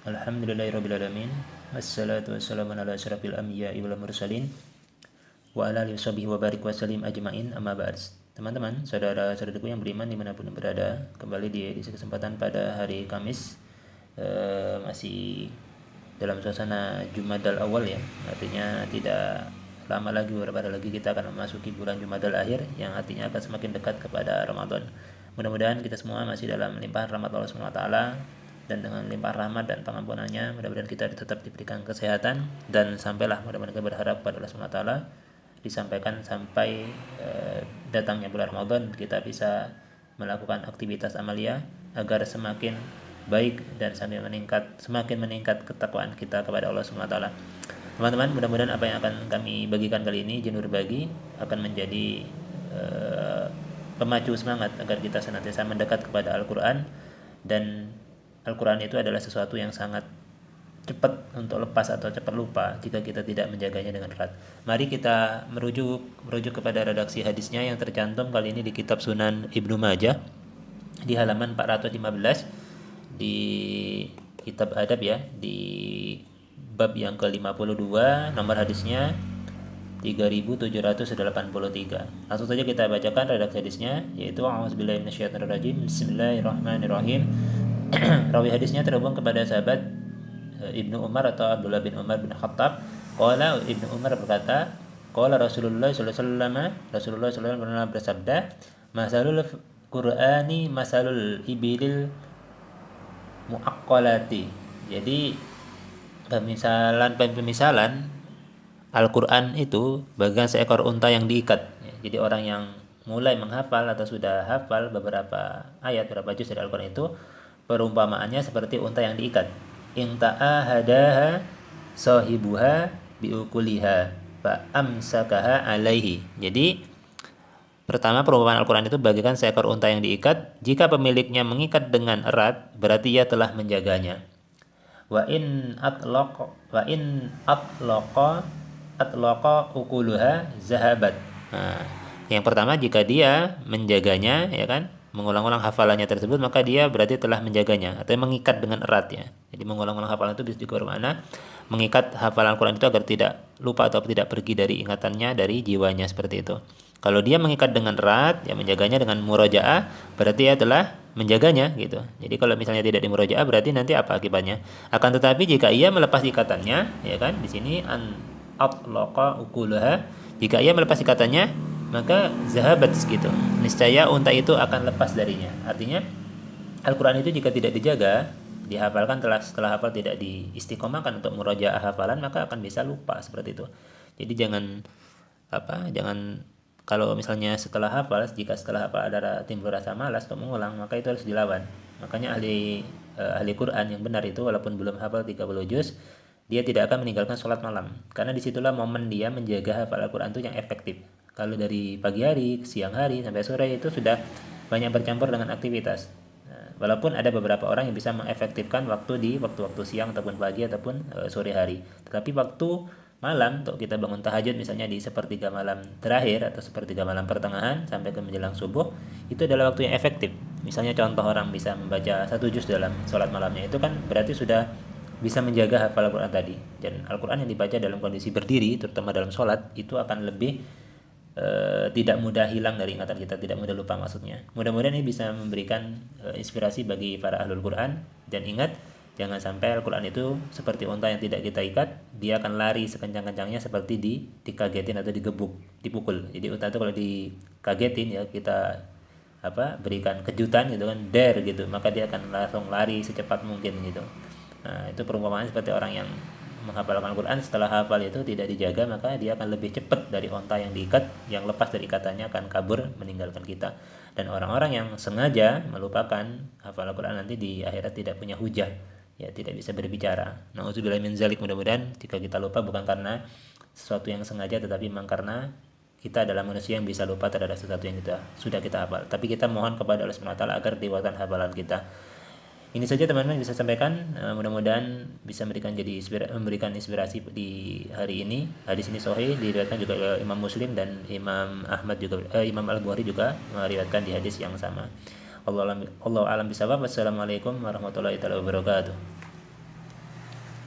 Alhamdulillahirabbil alamin. Wassalatu wassalamu ala asyrafil anbiya'i wal mursalin wa ala alihi washabihi wa barik wasallim ajmain, amma ba'd. Teman-teman, saudara-saudaraku yang beriman dimanapun berada, kembali di edisi kesempatan pada hari Kamis, masih dalam suasana Jumadal Awal ya, artinya tidak lama lagi, beberapa hari lagi kita akan memasuki bulan Jumadal Akhir yang artinya akan semakin dekat kepada Ramadan. Mudah-mudahan kita semua masih dalam limpahan rahmat Allah Subhanahu wa taala, dan dengan limpahan rahmat dan pengampunannya mudah-mudahan kita tetap diberikan kesehatan, dan sampailah mudah-mudahan kita berharap pada Allah Subhanahu wa taala disampaikan sampai datangnya bulan Ramadan kita bisa melakukan aktivitas amalia agar semakin baik dan semakin meningkat ketakwaan kita kepada Allah Subhanahu wa taala. Teman-teman, mudah-mudahan apa yang akan kami bagikan kali ini, Jin Berbagi, akan menjadi pemacu semangat agar kita senantiasa mendekat kepada Al-Qur'an, dan Al-Qur'an itu adalah sesuatu yang sangat cepat untuk lepas atau cepat lupa jika kita tidak menjaganya dengan erat. Mari kita merujuk kepada redaksi hadisnya yang tercantum kali ini di kitab Sunan Ibnu Majah di halaman 415 di kitab adab ya, di bab yang ke-52, nomor hadisnya 3783. Langsung saja kita bacakan redaksi hadisnya, yaitu a'udzubillahi minasyaitonirrajim. Bismillahirrahmanirrahim. Rawi hadisnya terhubung kepada sahabat Ibnu Umar atau Abdullah bin Umar bin Khattab. Qala Ibnu Umar berkata, qala Rasulullah sallallahu alaihi wasallam bersabda, masalul Qur'ani masalul ibilil muaqqalati. Jadi pemisalan Al-Qur'an itu bagaikan seekor unta yang diikat. Jadi orang yang mulai menghafal atau sudah hafal beberapa ayat, beberapa juz dari Al-Qur'an itu, perumpamaannya seperti unta yang diikat. Inta'ahadaha sahibuha biukuliha fa amsakaha alaihi. Jadi pertama, perumpamaan Al-Qur'an itu bagaikan seekor unta yang diikat. Jika pemiliknya mengikat dengan erat, berarti ia telah menjaganya. Wa in atlaqa ukuluha zahabat. Nah, yang pertama, jika dia menjaganya, ya kan, mengulang-ulang hafalannya tersebut, maka dia berarti telah menjaganya atau mengikat dengan erat ya. Jadi mengulang-ulang hafalan itu bisa juga bermakna mengikat hafalan Al-Qur'an itu agar tidak lupa atau tidak pergi dari ingatannya, dari jiwanya, seperti itu. Kalau dia mengikat dengan erat, ya menjaganya dengan murajaah, berarti dia telah menjaganya gitu. Jadi kalau misalnya tidak dimurajaah, berarti nanti apa akibatnya? Akan tetapi jika ia melepas ikatannya, ya kan, di sini an atlaqa ukulaha, jika ia melepas ikatannya, maka zahabat gitu. Niscaya unta itu akan lepas darinya. Artinya Al-Qur'an itu jika tidak dijaga, dihafalkan setelah hafal tidak diistiqomahkan untuk murajaah hafalan, maka akan bisa lupa seperti itu. Jadi jangan kalau misalnya setelah hafal, jika setelah hafal ada timbul rasa malas untuk mengulang, maka itu harus dilawan. Makanya ahli Quran yang benar itu walaupun belum hafal 30 juz, dia tidak akan meninggalkan sholat malam, karena disitulah momen dia menjaga hafal Al-Qur'an itu yang efektif. Kalau dari pagi hari, siang hari, sampai sore itu sudah banyak bercampur dengan aktivitas. Nah, walaupun ada beberapa orang yang bisa mengefektifkan waktu di waktu-waktu siang ataupun pagi ataupun sore hari. Tetapi waktu malam untuk kita bangun tahajud misalnya di sepertiga malam terakhir atau sepertiga malam pertengahan sampai ke menjelang subuh, itu adalah waktu yang efektif. Misalnya contoh orang bisa membaca 1 juz dalam sholat malamnya, itu kan berarti sudah bisa menjaga hafal Al-Qur'an tadi. Dan Al-Qur'an yang dibaca dalam kondisi berdiri, terutama dalam sholat, itu akan lebih tidak mudah hilang dari ingatan kita, tidak mudah lupa maksudnya. Mudah-mudahan ini bisa memberikan inspirasi bagi para ahlul Quran. Dan ingat, jangan sampai Al-Quran itu seperti unta yang tidak kita ikat, dia akan lari sekencang-kencangnya seperti dikagetin atau digebuk, dipukul. Jadi unta itu kalau dikagetin ya, kita berikan kejutan gitu kan, dare gitu, maka dia akan langsung lari secepat mungkin gitu. Nah, itu perumpamaan seperti orang yang menghafalkan Al-Quran, setelah hafal itu tidak dijaga, maka dia akan lebih cepat dari onta yang diikat, yang lepas dari ikatannya akan kabur meninggalkan kita. Dan orang-orang yang sengaja melupakan hafal Al-Quran nanti di akhirat tidak punya hujah, ya tidak bisa berbicara. Nauzubillahi min zalik. Mudah-mudahan jika kita lupa bukan karena sesuatu yang sengaja, tetapi memang karena kita adalah manusia yang bisa lupa terhadap sesuatu yang sudah kita hafal. Tapi kita mohon kepada Allah Subhanahu wa taala agar diwatkan hafalan kita. Ini saja teman-teman bisa sampaikan, mudah-mudahan bisa memberikan inspirasi di hari ini. Hadis ini sahih, diriwayatkan juga oleh Imam Muslim, dan Imam Ahmad juga, Imam Al-Bukhari juga meriwayatkan di hadis yang sama. Wallahu a'lam bishawab. Wassalamualaikum warahmatullahi wabarakatuh.